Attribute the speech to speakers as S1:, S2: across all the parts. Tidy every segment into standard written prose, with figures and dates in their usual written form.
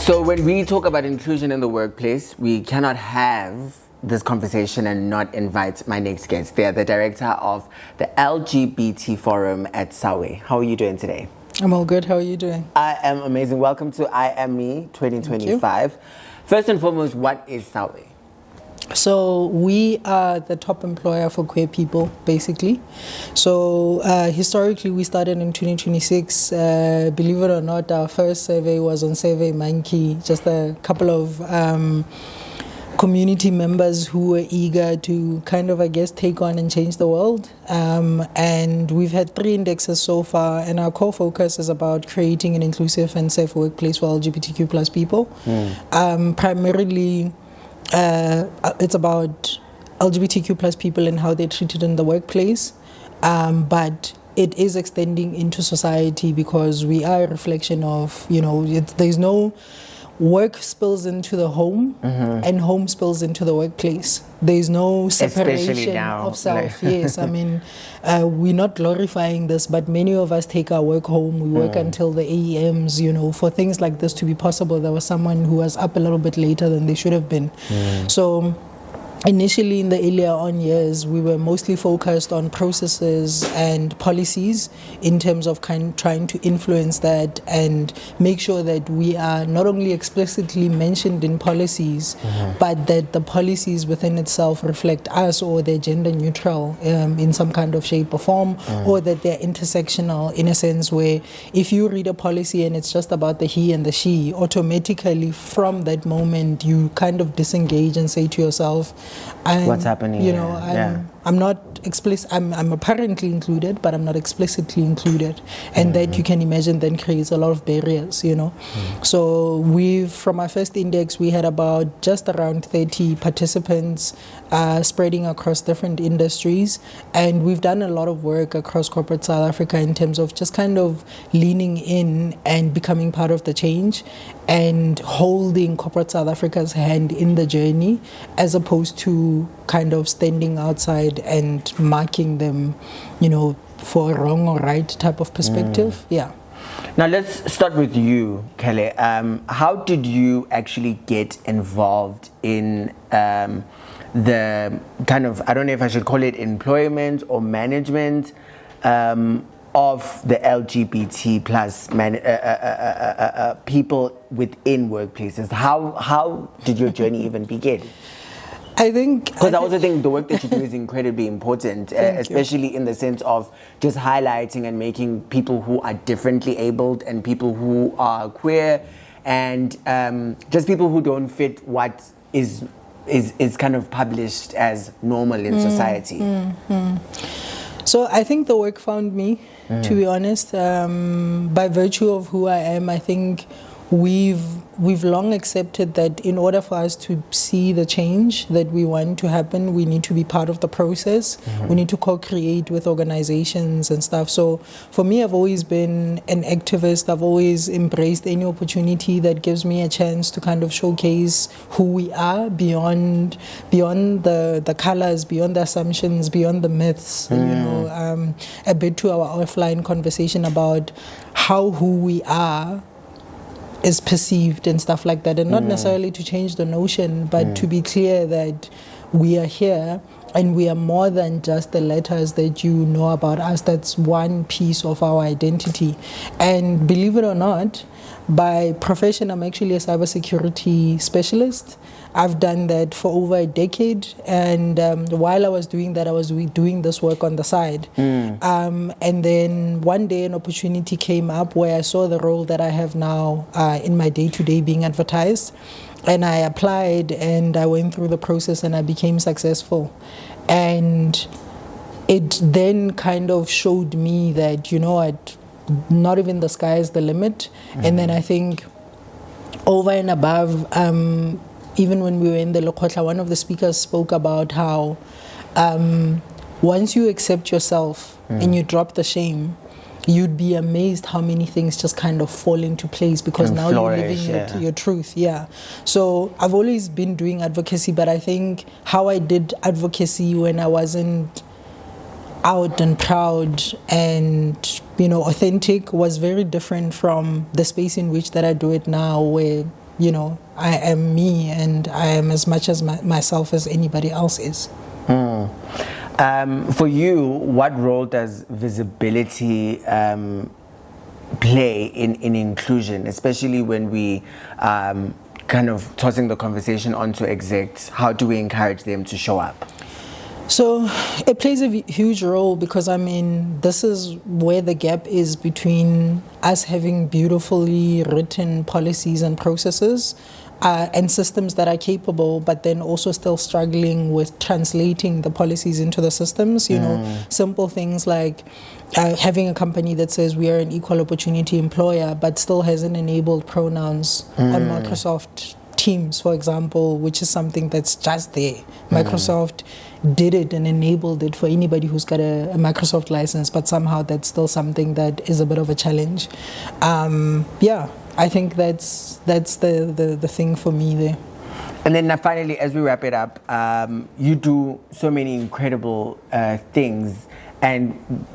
S1: So when we talk about inclusion in the workplace, we cannot have this conversation and not invite my next guest. They are the director of the LGBT Forum at SAWEI. How are you doing today?
S2: I'm all good. How are you doing?
S1: I am amazing. Welcome to I Am Me 2025. First and foremost, what is SAWEI?
S2: So we are the top employer for queer people, basically. So historically, we started in 2026. Believe it or not, our first survey was on Survey Monkey. Just a couple of community members who were eager to kind of, I guess, take on and change the world. And we've had 3 indexes so far, and our core focus is about creating an inclusive and safe workplace for LGBTQ plus people. Primarily, it's about LGBTQ plus people and how they're treated in the workplace, but it is extending into society because we are a reflection of, there's no work spills into the home and home spills into the workplace. There's no separation of self. Yes, I mean, we're not glorifying this, but many of us take our work home. We work until the AEMs, for things like this to be possible. There was someone who was up a little bit later than they should have been. So initially, in the earlier on years, we were mostly focused on processes and policies in terms of trying to influence that and make sure that we are not only explicitly mentioned in policies, but that the policies within itself reflect us, or they're gender neutral in some kind of shape or form, or that they're intersectional in a sense where if you read a policy and it's just about the he and the she, automatically from that moment you kind of disengage and say to yourself,
S1: what's happening?
S2: I'm not explicit. I'm apparently included, but I'm not explicitly included, and that you can imagine then creates a lot of barriers. So from our first index, we had about just around 30 participants, spreading across different industries, and we've done a lot of work across corporate South Africa in terms of just kind of leaning in and becoming part of the change and holding corporate South Africa's hand in the journey, as opposed to kind of standing outside and marking them, for a wrong or right type of perspective.
S1: Now let's start with you, Kally. How did you actually get involved in the kind of, I don't know if I should call it employment or management of the LGBT plus people within workplaces? How did your journey even begin?
S2: I think,
S1: because I also think the work that you do is incredibly important, especially in the sense of just highlighting and making people who are differently abled and people who are queer and just people who don't fit what is kind of published as normal in society.
S2: So I think the work found me, to be honest. By virtue of who I am, I think we've long accepted that in order for us to see the change that we want to happen, we need to be part of the process. We need to co-create with organizations and stuff. So for me, I've always been an activist. I've always embraced any opportunity that gives me a chance to kind of showcase who we are beyond the colors, beyond the assumptions, beyond the myths. A bit to our offline conversation about how who we are is perceived and stuff like that, and not necessarily to change the notion, but to be clear that we are here and we are more than just the letters that you know about us. That's one piece of our identity. And believe it or not, by profession, I'm actually a cybersecurity specialist. I've done that for over a decade, and while I was doing that, I was doing this work on the side. And then one day an opportunity came up where I saw the role that I have now in my day-to-day being advertised, and I applied and I went through the process and I became successful. And it then kind of showed me that, not even the sky is the limit. And then I think over and above, even when we were in the Lokotla, one of the speakers spoke about how once you accept yourself and you drop the shame, you'd be amazed how many things just kind of fall into place because now you're living your truth. So I've always been doing advocacy, but I think how I did advocacy when I wasn't out and proud and authentic was very different from the space in which that I do it now, where you know, I am me, and I am as much as myself as anybody else is.
S1: For you, what role does visibility play in inclusion, especially when we kind of tossing the conversation onto execs? How do we encourage them to show up?
S2: So it plays a huge role, because I mean, this is where the gap is between us having beautifully written policies and processes and systems that are capable, but then also still struggling with translating the policies into the systems. You know, simple things like having a company that says we are an equal opportunity employer, but still hasn't enabled pronouns on Microsoft Teams, for example, which is something that's just there. Microsoft did it and enabled it for anybody who's got a Microsoft license, but somehow that's still something that is a bit of a challenge. Yeah, I think that's the thing for me there.
S1: And then finally, as we wrap it up, you do so many incredible things, and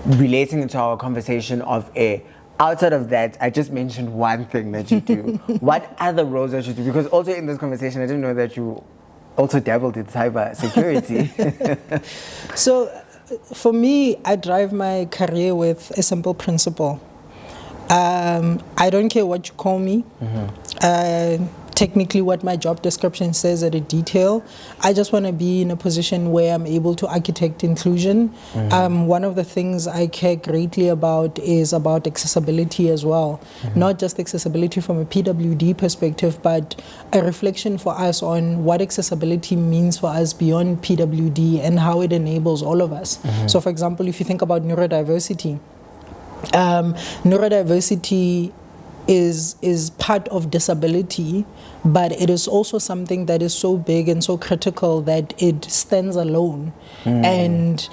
S1: relating to our conversation of outside of that, I just mentioned one thing that you do. What other roles that you do? Because also in this conversation, I didn't know that you also dabbled in cyber security.
S2: So for me, I drive my career with a simple principle. I don't care what you call me. Technically what my job description says at a detail. I just want to be in a position where I'm able to architect inclusion. One of the things I care greatly about is about accessibility as well. Not just accessibility from a PWD perspective, but a reflection for us on what accessibility means for us beyond PWD and how it enables all of us. So for example, if you think about neurodiversity, neurodiversity is part of disability, but it is also something that is so big and so critical that it stands alone. And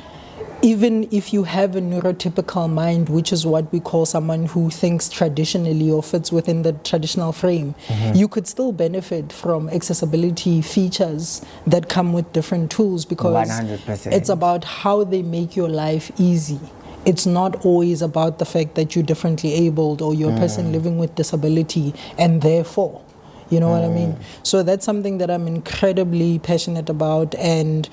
S2: even if you have a neurotypical mind, which is what we call someone who thinks traditionally or fits within the traditional frame, you could still benefit from accessibility features that come with different tools, because
S1: 100%.
S2: It's about how they make your life easy. It's not always about the fact that you're differently abled or you're a person living with disability, and therefore, you know what I mean? So that's something that I'm incredibly passionate about, and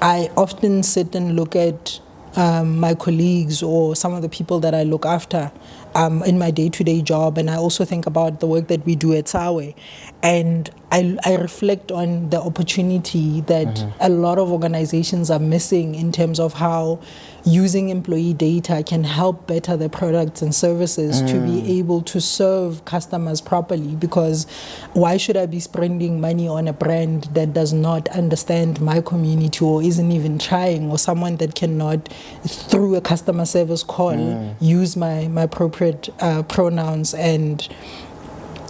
S2: I often sit and look at my colleagues or some of the people that I look after in my day-to-day job, and I also think about the work that we do at SAWEI, and I reflect on the opportunity that a lot of organizations are missing in terms of how using employee data can help better their products and services to be able to serve customers properly. Because why should I be spending money on a brand that does not understand my community or isn't even trying, or someone that cannot, through a customer service call, use my appropriate pronouns? And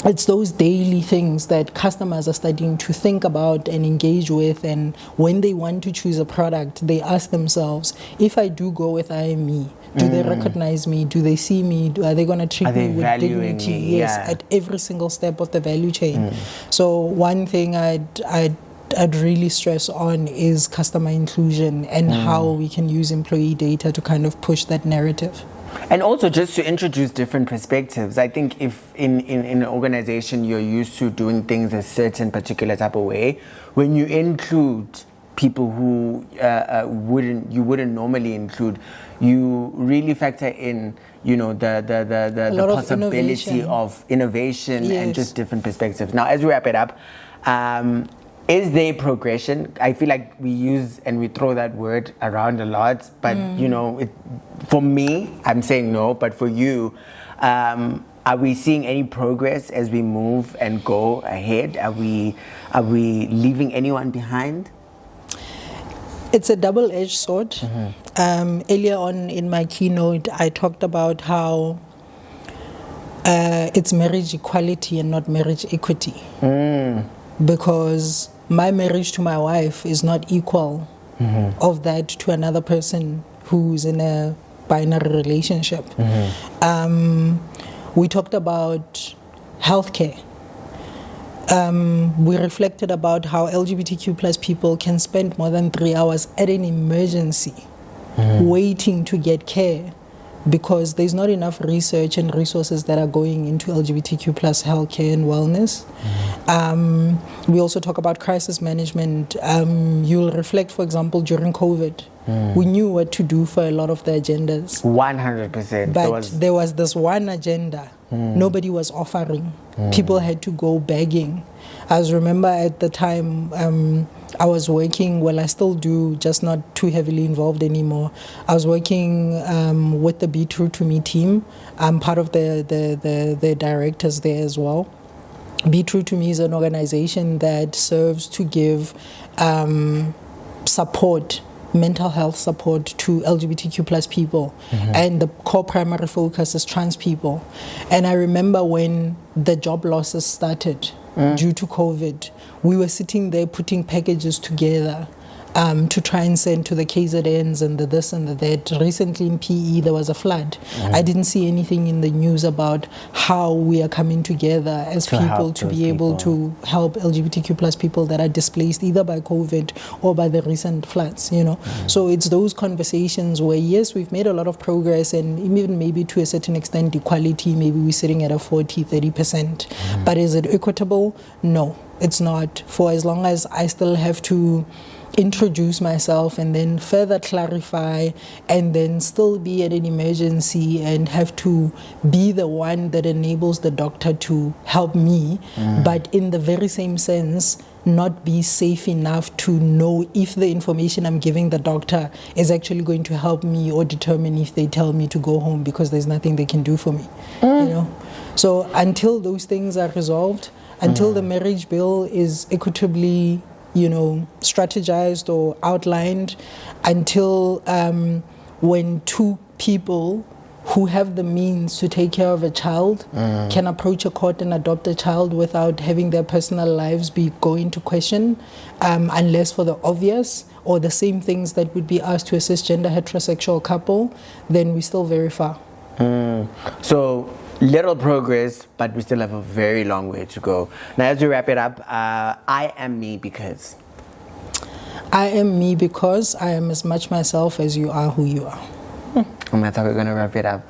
S2: it's those daily things that customers are starting to think about and engage with, and when they want to choose a product, they ask themselves, if I do go with IME, do they recognize me? Do they see me? Are they going to treat me with dignity? Yes, at every single step of the value chain. So one thing I'd really stress on is customer inclusion and how we can use employee data to kind of push that narrative.
S1: And also just to introduce different perspectives. I think if in an organization you're used to doing things a certain particular type of way, when you include people who you wouldn't normally include, you really factor in, you know, the possibility of innovation and just different perspectives. Now, as we wrap it up, is there progression? I feel like we use and we throw that word around a lot, but you know, for me, I'm saying no. But for you, are we seeing any progress as we move and go ahead? Are we leaving anyone behind?
S2: It's a double-edged sword. Earlier on in my keynote, I talked about how it's marriage equality and not marriage equity. Because my marriage to my wife is not equal of that to another person who's in a binary relationship. We talked about healthcare. We reflected about how LGBTQ plus people can spend more than 3 hours at an emergency waiting to get care because there's not enough research and resources that are going into LGBTQ plus healthcare and wellness. We also talk about crisis management. You'll reflect, for example, during COVID, we knew what to do for a lot of the agendas.
S1: 100%.
S2: But there was this one agenda nobody was offering. People had to go begging. I remember at the time I was working, well, I still do, just not too heavily involved anymore. I was working with the Be True to Me team. I'm part of the directors there as well. Be True to Me is an organization that serves to give support, mental health support to LGBTQ plus people. And the core primary focus is trans people. And I remember when the job losses started due to COVID, we were sitting there putting packages together to try and send to the KZNs and the this and the that. Recently in PE there was a flood. I didn't see anything in the news about how we are coming together as people to be able to help LGBTQ plus people that are displaced either by COVID or by the recent floods, you know. So it's those conversations where, yes, we've made a lot of progress, and even maybe to a certain extent equality, maybe we're sitting at a 40-30%. But is it equitable? No, it's not. For as long as I still have to introduce myself and then further clarify and then still be at an emergency and have to be the one that enables the doctor to help me, but in the very same sense not be safe enough to know if the information I'm giving the doctor is actually going to help me or determine if they tell me to go home because there's nothing they can do for me, you know. So until those things are resolved, until the marriage bill is equitably, you know, strategized or outlined, until when two people who have the means to take care of a child can approach a court and adopt a child without having their personal lives be going into question, unless for the obvious or the same things that would be asked to a cisgender heterosexual couple, then we're still very far.
S1: So little progress, but we still have a very long way to go. Now, as we wrap it up, I am me because.
S2: I am me because I am as much myself as you are who you are.
S1: And that's how we're going to wrap it up.